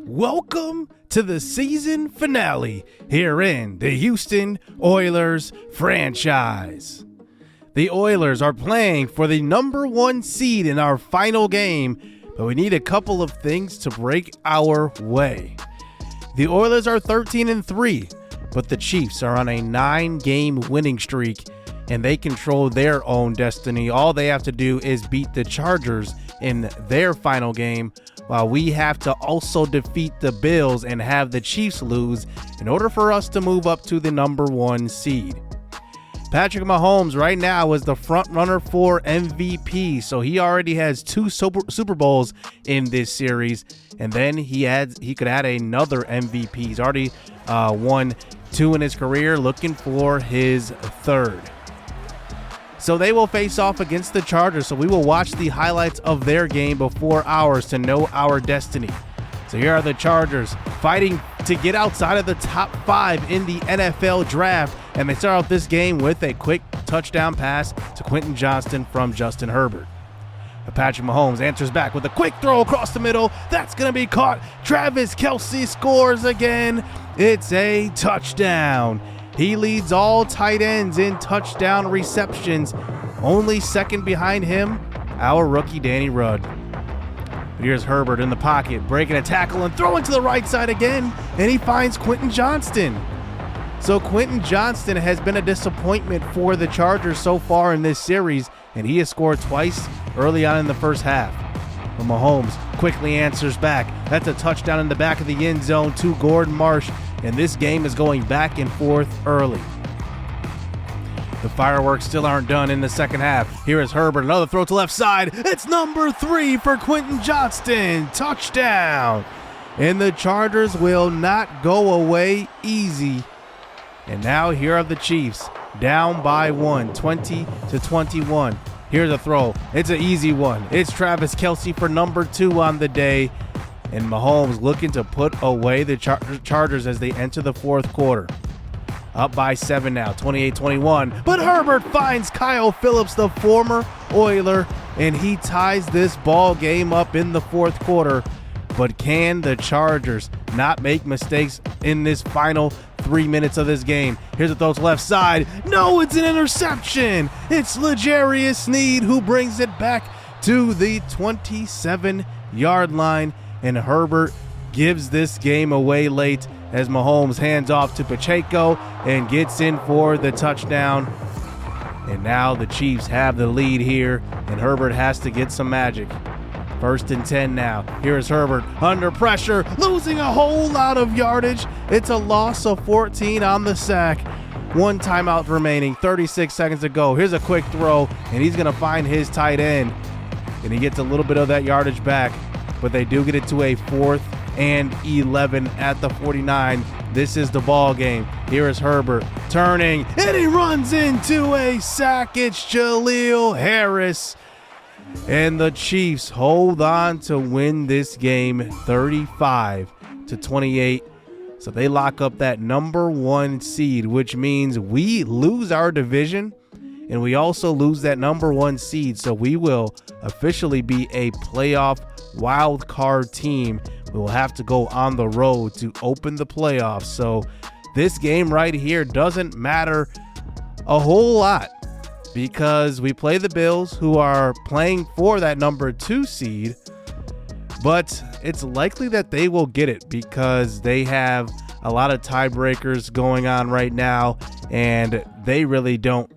Welcome to the season finale here in the Houston Oilers franchise. The Oilers are playing for the number 1 seed in our final game, but we need a couple of things to break our way. The Oilers are 13-3, but the Chiefs are on a 9-game winning streak, and they control their own destiny. All they have to do is beat the Chargers in their final game, while we have to also defeat the Bills and have the Chiefs lose in order for us to move up to the number 1 seed. Patrick Mahomes right now is the front runner for MVP, so he already has 2 Super Bowls in this series, and then he could add another MVP. He's already won 2 in his career, looking for his 3rd. So they will face off against the Chargers, so we will watch the highlights of their game before ours to know our destiny. So here are the Chargers fighting to get outside of the top 5 in the NFL draft, and they start out this game with a quick touchdown pass to Quentin Johnston from Justin Herbert. Patrick Mahomes answers back with a quick throw across the middle. That's going to be caught. Travis Kelce scores again. It's a touchdown. He leads all tight ends in touchdown receptions. Only second behind him, our rookie Danny Rudd. But here's Herbert in the pocket, breaking a tackle and throwing to the right side again, and he finds Quentin Johnston. So Quentin Johnston has been a disappointment for the Chargers so far in this series, and he has scored twice early on in the first half. But Mahomes quickly answers back. That's a touchdown in the back of the end zone to Gordon Marsh, and this game is going back and forth early. The fireworks still aren't done in the second half. Here is Herbert, another throw to left side. It's number 3 for Quentin Johnston. Touchdown. And the Chargers will not go away easy. And now here are the Chiefs, down by 1, 20-21. Here's a throw. It's an easy one. It's Travis Kelce for number 2 on the day. And Mahomes looking to put away the Chargers as they enter the fourth quarter. Up by 7 now, 28-21. But Herbert finds Kyle Phillips, the former Oiler, and he ties this ball game up in the fourth quarter. But can the Chargers not make mistakes in this final 3 minutes of this game? Here's a throw to left side. No, it's an interception. It's L'Jarius Sneed who brings it back to the 27-yard line. And Herbert gives this game away late as Mahomes hands off to Pacheco and gets in for the touchdown. And now the Chiefs have the lead here, and Herbert has to get some magic. 1st and 10 now. Here's Herbert under pressure, losing a whole lot of yardage. It's a loss of 14 on the sack. 1 timeout remaining, 36 seconds to go. Here's a quick throw, and he's going to find his tight end. And he gets a little bit of that yardage back, but they do get it to a 4th and 11 at the 49. This is the ball game. Here is Herbert turning, and he runs into a sack. It's Jaleel Harris. And the Chiefs hold on to win this game 35-28. So they lock up that number 1 seed, which means we lose our division and we also lose that number 1 seed. So we will officially be a playoff wild card team. We will have to go on the road to open the playoffs. So this game right here doesn't matter a whole lot, because we play the Bills, who are playing for that number 2 seed, but it's likely that they will get it because they have a lot of tiebreakers going on right now, and they really don't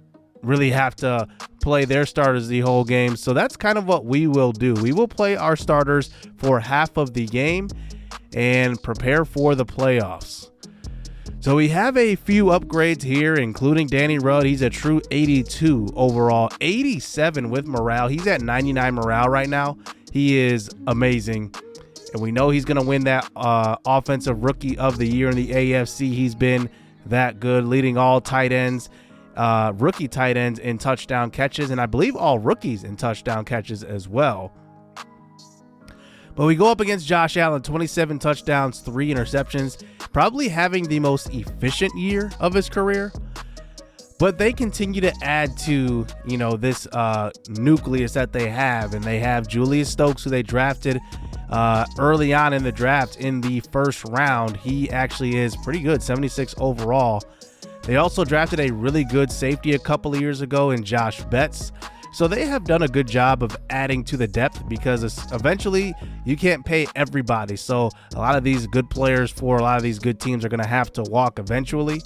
have to play their starters the whole game. So that's kind of what we will do. We will play our starters for half of the game and prepare for the playoffs. So we have a few upgrades here, including Danny Rudd. He's a true 82 overall, 87 with morale. He's at 99 morale right now. He is amazing. And we know he's going to win that offensive rookie of the year in the AFC. He's been that good, leading all tight ends, rookie tight ends in touchdown catches, and I believe all rookies in touchdown catches as well. But we go up against Josh Allen, 27 touchdowns, 3 interceptions, probably having the most efficient year of his career. But they continue to add to, this nucleus that they have. And they have Julius Stokes, who they drafted early on in the draft in the first round. He actually is pretty good, 76 overall. They also drafted a really good safety a couple of years ago in Josh Betts. So they have done a good job of adding to the depth, because eventually you can't pay everybody. So a lot of these good players for a lot of these good teams are going to have to walk eventually.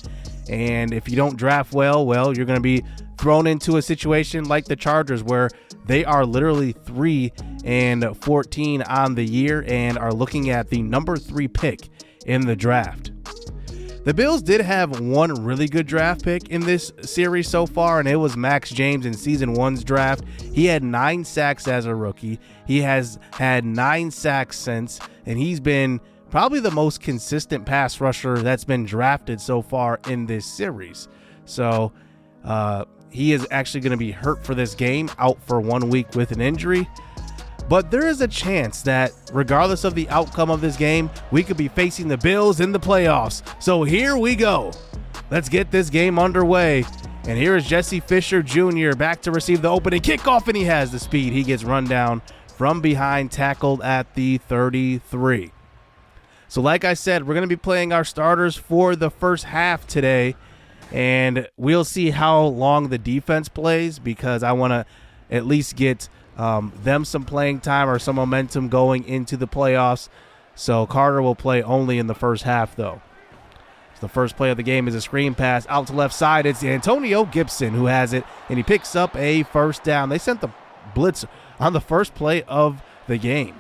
And if you don't draft well, you're going to be thrown into a situation like the Chargers, where they are literally 3-14 on the year and are looking at the number 3 pick in the draft. The Bills did have one really good draft pick in this series so far, and it was Max James in Season 1's draft. He had 9 sacks as a rookie. He has had 9 sacks since, and he's been probably the most consistent pass rusher that's been drafted so far in this series. So he is actually going to be hurt for this game, out for 1 week with an injury. But there is a chance that regardless of the outcome of this game, we could be facing the Bills in the playoffs. So here we go. Let's get this game underway. And here is Jesse Fisher Jr. back to receive the opening kickoff, and he has the speed. He gets run down from behind, tackled at the 33. So like I said, we're going to be playing our starters for the first half today, and we'll see how long the defense plays, because I want to at least get them some playing time or some momentum going into the playoffs. So Carter will play only in the first half, though. So the first play of the game is a screen pass out to left side. It's Antonio Gibson who has it, and he picks up a first down. They sent the blitz on the first play of the game.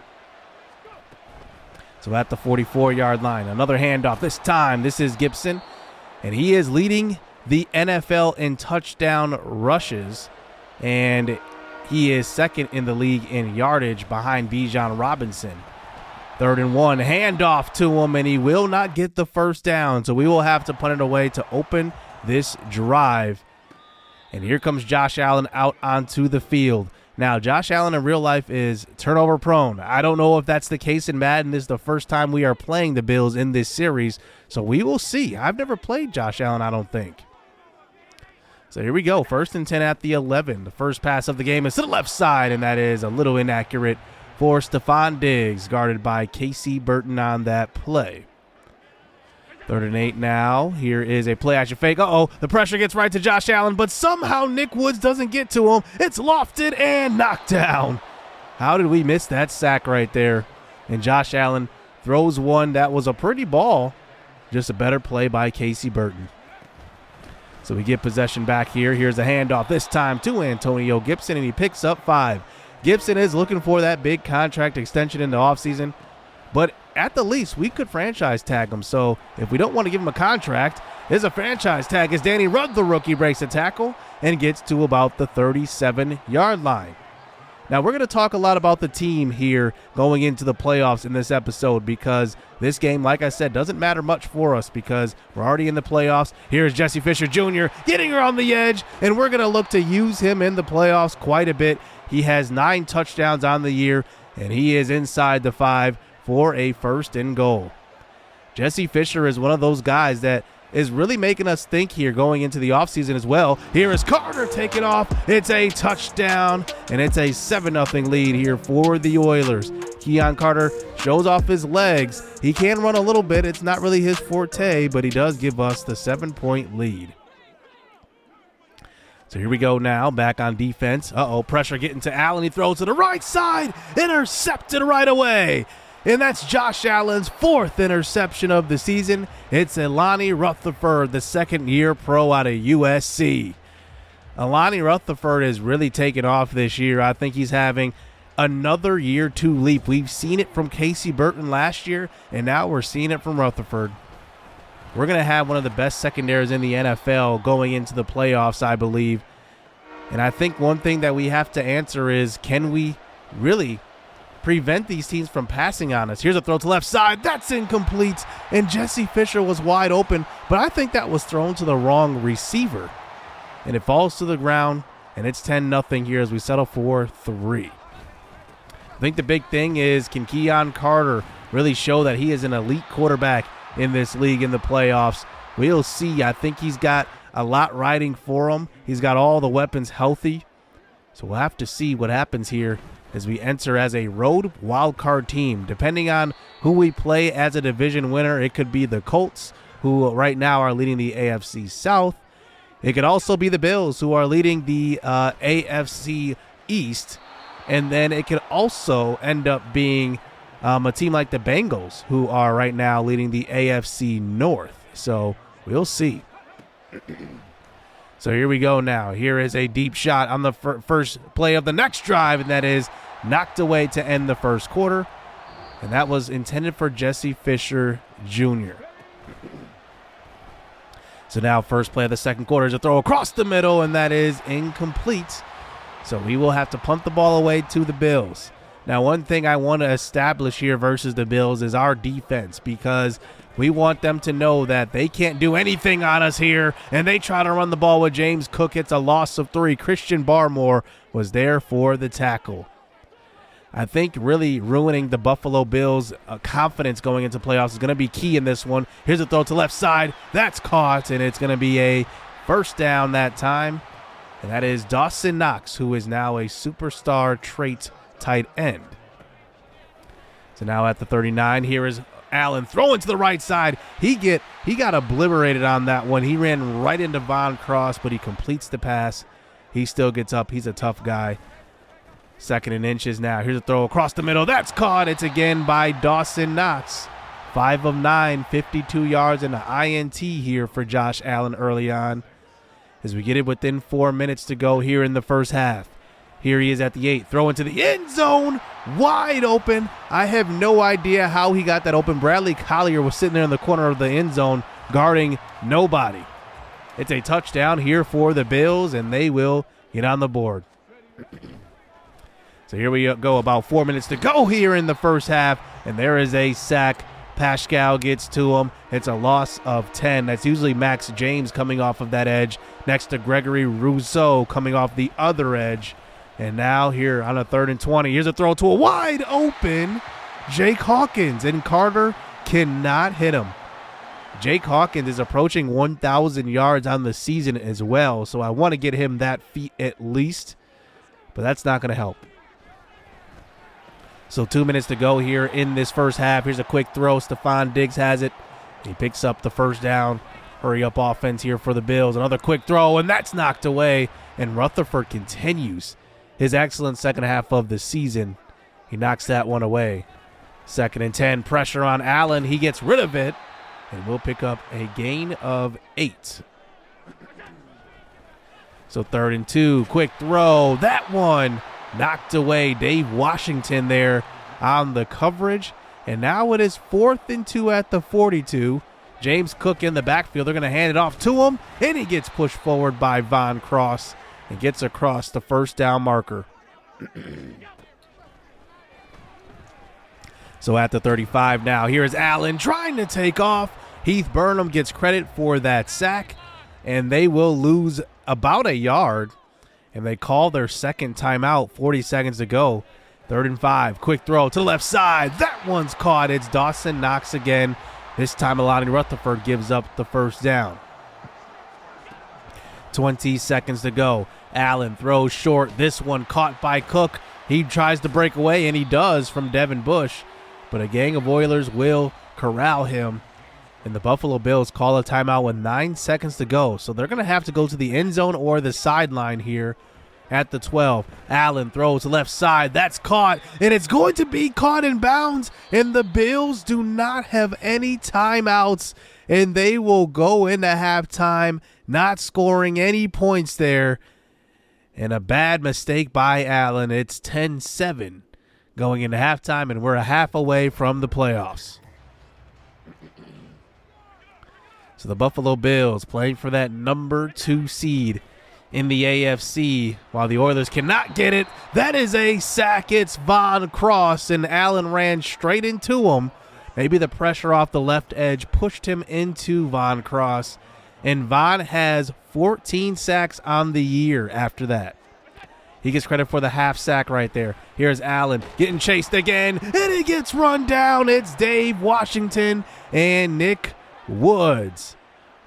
So at the 44-yard line, another handoff. This time, this is Gibson, and he is leading the NFL in touchdown rushes, and he is second in the league in yardage behind Bijan Robinson. 3rd and 1, handoff to him, and he will not get the first down, so we will have to punt it away to open this drive. And here comes Josh Allen out onto the field. Now, Josh Allen in real life is turnover prone. I don't know if that's the case in Madden. This is the first time we are playing the Bills in this series, so we will see. I've never played Josh Allen, I don't think. So here we go, 1st and 10 at the 11. The first pass of the game is to the left side, and that is a little inaccurate for Stephon Diggs, guarded by Casey Burton on that play. 3rd and 8 now. Here is a play action fake. The pressure gets right to Josh Allen, but somehow Nick Woods doesn't get to him. It's lofted and knocked down. How did we miss that sack right there? And Josh Allen throws one that was a pretty ball, just a better play by Casey Burton. So we get possession back here. Here's a handoff, this time to Antonio Gibson, and he picks up 5. Gibson is looking for that big contract extension in the offseason, but at the least, we could franchise tag him. So if we don't want to give him a contract, there's a franchise tag as Danny Rudd, the rookie, breaks a tackle and gets to about the 37-yard line. Now, we're going to talk a lot about the team here going into the playoffs in this episode, because this game, like I said, doesn't matter much for us because we're already in the playoffs. Here's Jesse Fisher Jr. getting her on the edge, and we're going to look to use him in the playoffs quite a bit. He has 9 touchdowns on the year, and he is inside the 5 for a 1st and goal. Jesse Fisher is one of those guys that is really making us think here going into the offseason as well. Here is Carter taking off. It's a touchdown, and it's a 7-0 lead here for the Oilers. Keon Carter shows off his legs. He can run a little bit. It's not really his forte, but he does give us the 7-point lead. So here we go now, back on defense. Pressure getting to Allen. He throws to the right side. Intercepted right away. And that's Josh Allen's 4th interception of the season. It's Elani Rutherford, the second-year pro out of USC. Elani Rutherford has really taken off this year. I think he's having another year 2 leap. We've seen it from Casey Burton last year, and now we're seeing it from Rutherford. We're going to have one of the best secondaries in the NFL going into the playoffs, I believe. And I think one thing that we have to answer is, can we really prevent these teams from passing on us? Here's a throw to left side. That's incomplete. And Jesse Fisher was wide open, but I think that was thrown to the wrong receiver. And it falls to the ground, and it's 10-0 here as we settle for 3. I think the big thing is, can Keon Carter really show that he is an elite quarterback in this league in the playoffs? We'll see. I think he's got a lot riding for him. He's got all the weapons healthy. So we'll have to see what happens here as we enter as a road wildcard team. Depending on who we play as a division winner, it could be the Colts, who right now are leading the AFC South. It could also be the Bills, who are leading the AFC East. And then it could also end up being a team like the Bengals, who are right now leading the AFC North. So we'll see. So here we go now. Here is a deep shot on the first play of the next drive, and that is knocked away to end the first quarter. And that was intended for Jesse Fisher Jr. So now first play of the second quarter is a throw across the middle, and that is incomplete. So we will have to punt the ball away to the Bills. Now, one thing I want to establish here versus the Bills is our defense, because we want them to know that they can't do anything on us here, and they try to run the ball with James Cook. It's a loss of 3. Christian Barmore was there for the tackle. I think really ruining the Buffalo Bills' confidence going into playoffs is going to be key in this one. Here's a throw to left side. That's caught, and it's going to be a first down that time. And that is Dawson Knox, who is now a superstar trait tight end. So now at the 39, here is Allen throwing to the right side. He got obliterated on that one. He ran right into Von Cross, but he completes the pass. He still gets up. He's a tough guy. 2nd and inches now. Here's a throw across the middle. That's caught. It's again by Dawson Knox. 5 of 9, 52 yards and an INT here for Josh Allen early on. As we get it within 4 minutes to go here in the first half. Here he is at the 8, throwing to the end zone, wide open. I have no idea how he got that open. Bradley Collier was sitting there in the corner of the end zone guarding nobody. It's a touchdown here for the Bills, and they will get on the board. So here we go, about 4 minutes to go here in the first half, and there is a sack. Pascal gets to him. It's a loss of 10. That's usually Max James coming off of that edge, next to Gregory Rousseau coming off the other edge. And now here on a 3rd and 20, here's a throw to a wide open Jake Hawkins, and Carter cannot hit him. Jake Hawkins is approaching 1,000 yards on the season as well, so I want to get him that feat at least, but that's not going to help. So 2 minutes to go here in this first half. Here's a quick throw. Stephon Diggs has it. He picks up the first down. Hurry up offense here for the Bills. Another quick throw, and that's knocked away. And Rutherford continues his excellent second half of the season. He knocks that one away. 2nd and 10, pressure on Allen. He gets rid of it, and we'll pick up a gain of 8. So 3rd and 2, quick throw. That one knocked away. Dave Washington there on the coverage. And now it is 4th and 2 at the 42. James Cook in the backfield. They're going to hand it off to him, and he gets pushed forward by Von Cross and gets across the first down marker. So at the 35 now, here is Allen trying to take off. Heath Burnham gets credit for that sack, and they will lose about a yard. And they call their second timeout, 40 seconds to go. 3rd and 5, quick throw to the left side. That one's caught. It's Dawson Knox again. This time Alani Rutherford gives up the first down. 20 seconds to go. Allen throws short. This one caught by Cook. He tries to break away, and he does, from Devin Bush. But a gang of Oilers will corral him. And the Buffalo Bills call a timeout with 9 seconds to go. So they're going to have to go to the end zone or the sideline here at the 12. Allen throws to left side. That's caught, and it's going to be caught in bounds. And the Bills do not have any timeouts, and they will go into halftime not scoring any points there. And a bad mistake by Allen. It's 10-7 going into halftime, and we're a half away from the playoffs. So the Buffalo Bills playing for that number 2 seed in the AFC, while the Oilers cannot get it. That is a sack. It's Von Cross, and Allen ran straight into him. Maybe the pressure off the left edge pushed him into Von Cross, and Von has 14 sacks on the year after that. He gets credit for the half sack right there. Here's Allen getting chased again, and he gets run down. It's Dave Washington and Nick Woods.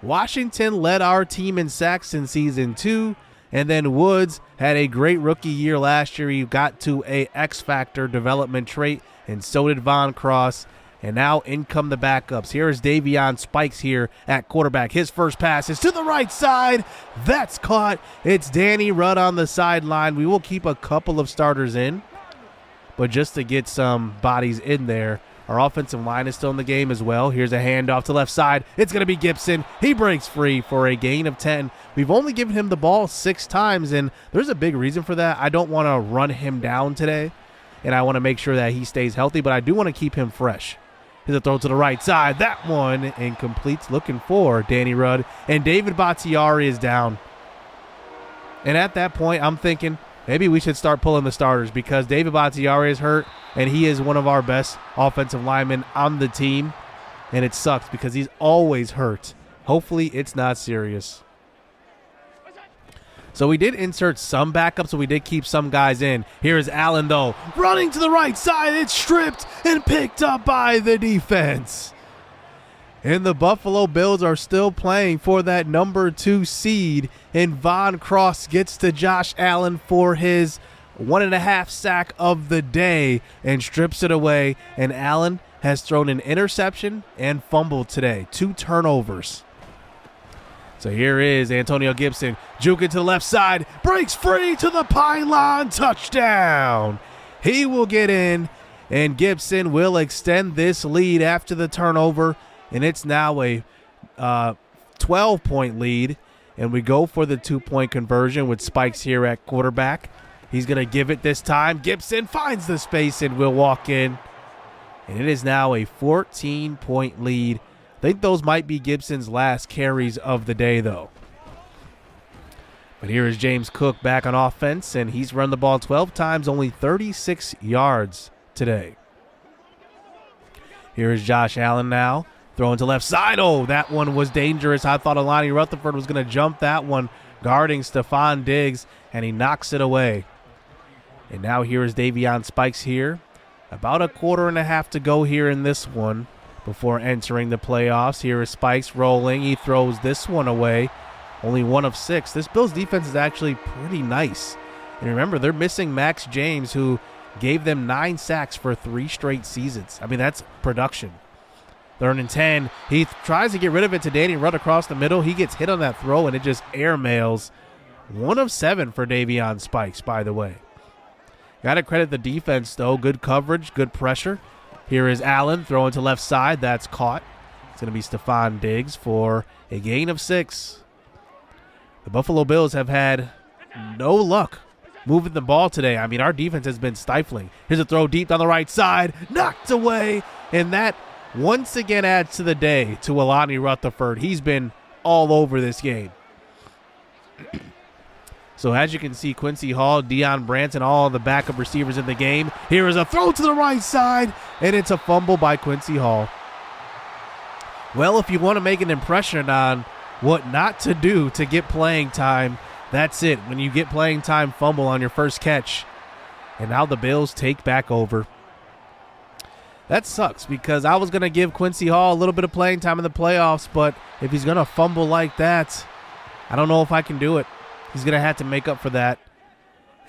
Washington led our team in sacks in season 2, And then Woods had a great rookie year last year. He got to a X-Factor development trait, and so did Von Cross. And now in come the backups. Here is Davion Spikes here at quarterback. His first pass is to the right side. That's caught. It's Danny Rudd on the sideline. We will keep a couple of starters in, but just to get some bodies in there. Our offensive line is still in the game as well. Here's a handoff to left side. It's going to be Gibson. He breaks free for a gain of 10. We've only given him the ball 6 times, and there's a big reason for that. I don't want to run him down today, and I want to make sure that he stays healthy, but I do want to keep him fresh. Here's a throw to the right side. That one incomplete, looking for Danny Rudd. And David Bakhtiari is down. And at that point, I'm thinking maybe we should start pulling the starters because David Bakhtiari is hurt, and he is one of our best offensive linemen on the team. And it sucks because he's always hurt. Hopefully it's not serious. So we did insert some backups, so we did keep some guys in. Here is Allen, though, running to the right side. It's stripped and picked up by the defense. And the Buffalo Bills are still playing for that number 2 seed. And Von Cross gets to Josh Allen for his 1.5 sack of the day and strips it away. And Allen has thrown an interception and fumbled today. 2 turnovers. So here is Antonio Gibson, juking to the left side, breaks free to the pylon, touchdown. He will get in, and Gibson will extend this lead after the turnover, and it's now a 12-point lead, and we go for the 2-point conversion with Spikes here at quarterback. He's going to give it this time. Gibson finds the space and will walk in, and it is now a 14-point lead. I think those might be Gibson's last carries of the day, though. But here is James Cook back on offense, and he's run the ball 12 times, only 36 yards today. Here is Josh Allen now, throwing to left side. Oh, that one was dangerous. I thought Alani Rutherford was going to jump that one, guarding Stephon Diggs, and he knocks it away. And now here is Davion Spikes here. About a 1/4 to go here in this one before entering the playoffs. Here is Spikes rolling. He throws this one away. Only 1 of 6. This Bills defense is actually pretty nice. And remember, they're missing Max James, who gave them 9 sacks for 3 straight seasons. I mean, that's production. 3rd and 10. He tries to get rid of it to Danny Rudd across the middle. He gets hit on that throw, and it just airmails. 1 of 7 for Davion Spikes, by the way. Got to credit the defense, though. Good coverage, good pressure. Here is Allen throwing to left side. That's caught. It's going to be Stephon Diggs for a gain of 6. The Buffalo Bills have had no luck moving the ball today. I mean, our defense has been stifling. Here's a throw deep down the right side. Knocked away. And that once again adds to the day to Alani Rutherford. He's been all over this game. So as you can see, Quincy Hall, Deion Branson, all the backup receivers in the game. Here is a throw to the right side, and it's a fumble by Quincy Hall. Well, if you want to make an impression on what not to do to get playing time, that's it. When you get playing time, fumble on your first catch. And now the Bills take back over. That sucks because I was going to give Quincy Hall a little bit of playing time in the playoffs, but if he's going to fumble like that, I don't know if I can do it. He's going to have to make up for that.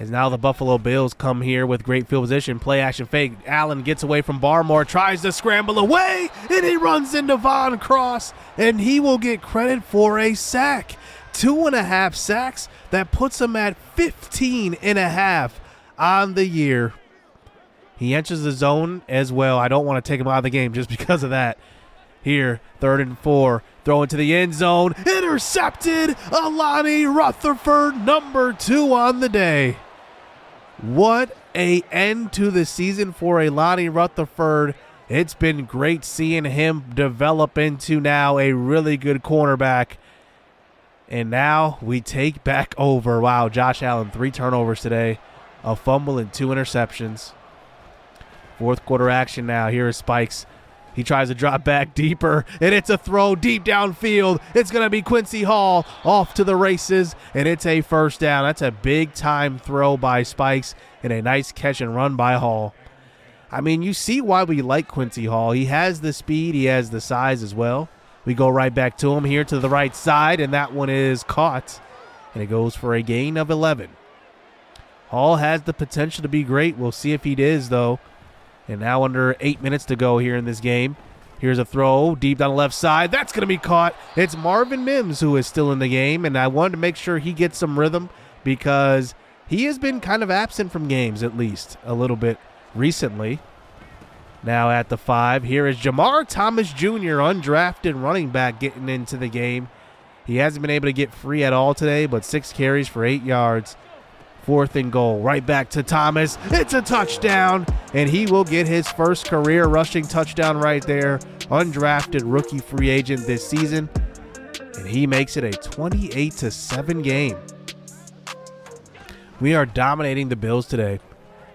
As now the Buffalo Bills come here with great field position. Play action fake. Allen gets away from Barmore. Tries to scramble away. And he runs into Von Cross. And he will get credit for a sack. 2.5 sacks. That puts him at 15.5 on the year. He enters the zone as well. I don't want to take him out of the game just because of that. Here, 3rd and 4. Throw into the end zone. Intercepted. Alani Rutherford, number 2 on the day. What a end to the season for Alani Rutherford. It's been great seeing him develop into now a really good cornerback. And now we take back over. Wow, Josh Allen, 3 turnovers today. A fumble and 2 interceptions. 4th quarter action now. Here is Spikes. He tries to drop back deeper, and it's a throw deep downfield. It's going to be Quincy Hall off to the races, and it's a first down. That's a big-time throw by Spikes and a nice catch and run by Hall. I mean, you see why we like Quincy Hall. He has the speed. He has the size as well. We go right back to him here to the right side, and that one is caught. and it goes for a gain of 11. Hall has the potential to be great. We'll see if he is, though. And now under 8 minutes to go here in this game. Here's a throw deep down the left side. That's going to be caught. It's Marvin Mims who is still in the game, and I wanted to make sure he gets some rhythm because he has been kind of absent from games, at least a little bit recently. Now at the 5, here is Jamar Thomas Jr., undrafted running back, getting into the game. He hasn't been able to get free at all today, but 6 carries for 8 yards. 4th and goal. Right back to Thomas. It's a touchdown, and he will get his first career rushing touchdown right there. Undrafted rookie free agent this season, and he makes it a 28-7 game. We are dominating the Bills today.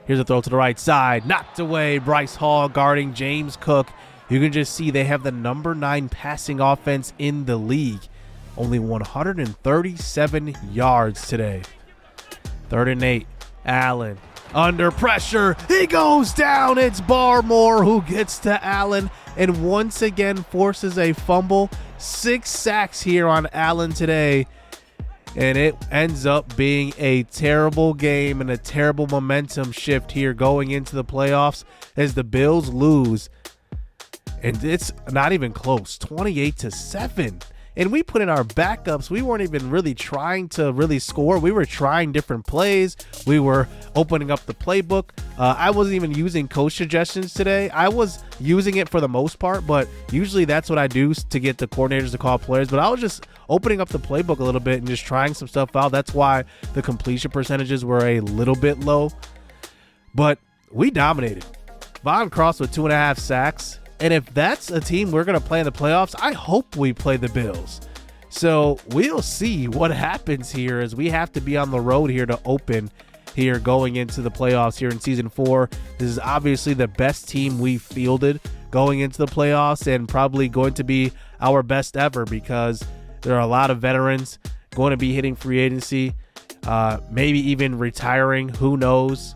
Here's a throw to the right side. Knocked away. Bryce Hall guarding James Cook. You can just see they have the number 9 passing offense in the league. Only 137 yards today. 3rd and 8. Allen under pressure. He goes down. It's Barmore who gets to Allen and once again forces a fumble. 6 sacks here on Allen today. And it ends up being a terrible game and a terrible momentum shift here going into the playoffs as the Bills lose. And it's not even close. 28-7. And we put in our backups. We weren't even really trying to really score. We were trying different plays. We were opening up the playbook. I wasn't even using coach suggestions today. I was using it for the most part, but usually that's what I do to get the coordinators to call players. But I was just opening up the playbook a little bit and just trying some stuff out. That's why the completion percentages were a little bit low. But we dominated. Von Cross with 2.5 sacks. And if that's a team we're going to play in the playoffs, I hope we play the Bills. So we'll see what happens here as we have to be on the road here to open here going into the playoffs here in season 4. This is obviously the best team we fielded going into the playoffs and probably going to be our best ever because there are a lot of veterans going to be hitting free agency, maybe even retiring. Who knows?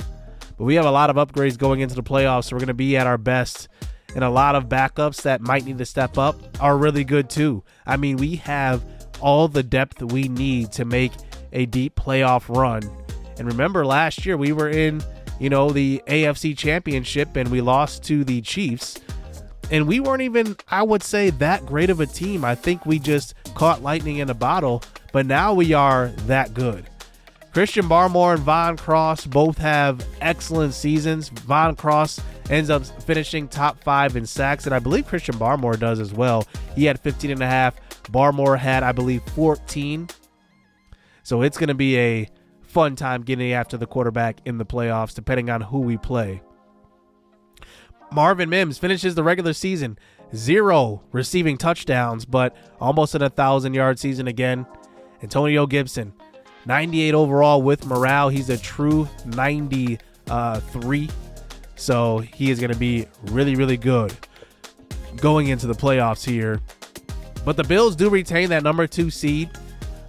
But we have a lot of upgrades going into the playoffs, so we're going to be at our best. And a lot of backups that might need to step up are really good too. I mean, we have all the depth we need to make a deep playoff run. And remember last year we were in, the AFC Championship and we lost to the Chiefs. And we weren't even, I would say, that great of a team. I think we just caught lightning in a bottle, but now we are that good. Christian Barmore and Von Cross both have excellent seasons. Von Cross ends up finishing top 5 in sacks, and I believe Christian Barmore does as well. He had 15.5. Barmore had, I believe, 14. So it's going to be a fun time getting after the quarterback in the playoffs, depending on who we play. Marvin Mims finishes the regular season 0 receiving touchdowns, but almost an 1,000-yard season again. Antonio Gibson, 98 overall with morale. He's a true 93. So he is going to be really, really good going into the playoffs here. But the Bills do retain that number 2 seed.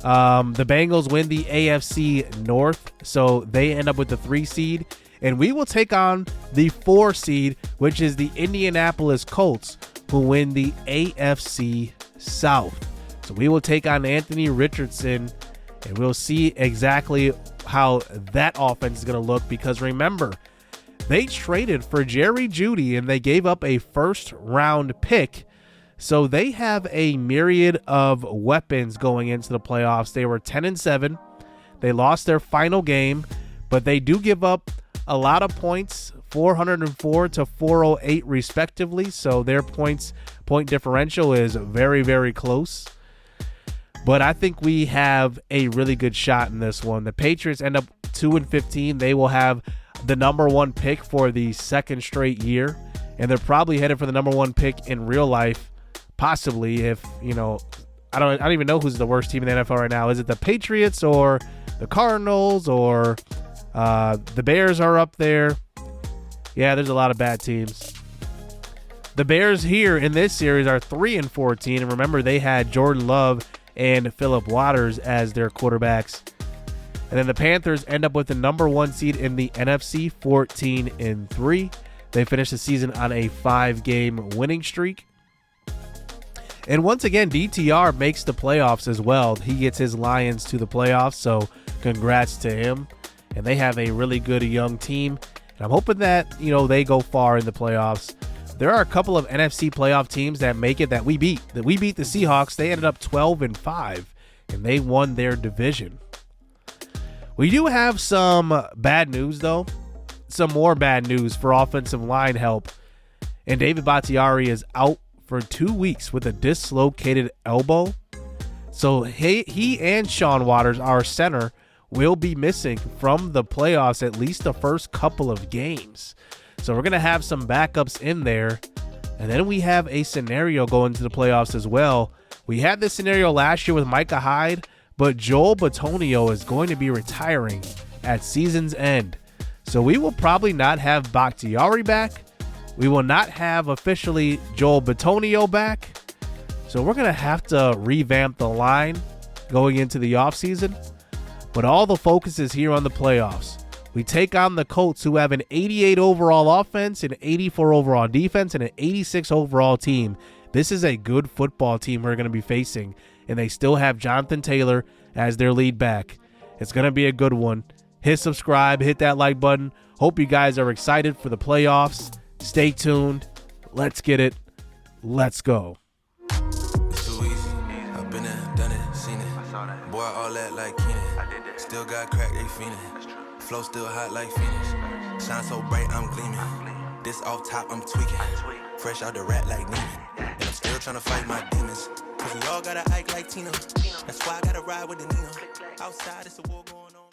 The Bengals win the AFC North, so they end up with the 3 seed. And we will take on the 4 seed, which is the Indianapolis Colts, who win the AFC South. So we will take on Anthony Richardson, and we'll see exactly how that offense is going to look. Because remember, they traded for Jerry Jeudy, and they gave up a first-round pick. So they have a myriad of weapons going into the playoffs. They were 10-7. They lost their final game, but they do give up a lot of points, 404 to 408 respectively. So their point differential is very, very close. But I think we have a really good shot in this one. The Patriots end up 2-15. They will have the number 1 pick for the 2nd straight year, and they're probably headed for the number 1 pick in real life, possibly. If I don't even know who's the worst team in the NFL right now. Is it the Patriots or the Cardinals or the Bears are up there? Yeah, there's a lot of bad teams. The Bears here in this series are 3-14, and remember they had Jordan Love and Phillip Waters as their quarterbacks. And then the Panthers end up with the number 1 seed in the NFC, 14-3. They finished the season on a 5-game winning streak. And once again, DTR makes the playoffs as well. He gets his Lions to the playoffs, so congrats to him. And they have a really good young team. And I'm hoping that, they go far in the playoffs. There are a couple of NFC playoff teams that make it that we beat. That we beat the Seahawks. They ended up 12-5, and they won their division. We do have some bad news, though. Some more bad news for offensive line help. And David Bakhtiari is out for 2 weeks with a dislocated elbow. So he and Sean Waters, our center, will be missing from the playoffs at least the first couple of games. So we're going to have some backups in there. And then we have a scenario going to the playoffs as well. We had this scenario last year with Micah Hyde, but Joel Bitonio is going to be retiring at season's end. So we will probably not have Bakhtiari back. We will not have officially Joel Bitonio back. So we're going to have to revamp the line going into the offseason. But all the focus is here on the playoffs. We take on the Colts, who have an 88 overall offense, an 84 overall defense, and an 86 overall team. This is a good football team we're going to be facing, and they still have Jonathan Taylor as their lead back. It's going to be a good one. Hit subscribe, hit that like button. Hope you guys are excited for the playoffs. Stay tuned. Let's get it. Let's go. It's too easy. I've been there, done it, seen it. Boy, all that like Keenan. Still got crack, they fiending. Flow still hot like Phoenix. Shine so bright, I'm gleaming. This off top, I'm tweaking. Fresh out the rat like Neiman. And I'm still trying to fight my demons. Cause we all gotta act like Tina. That's why I gotta ride with the Nina. Outside, it's a war going on.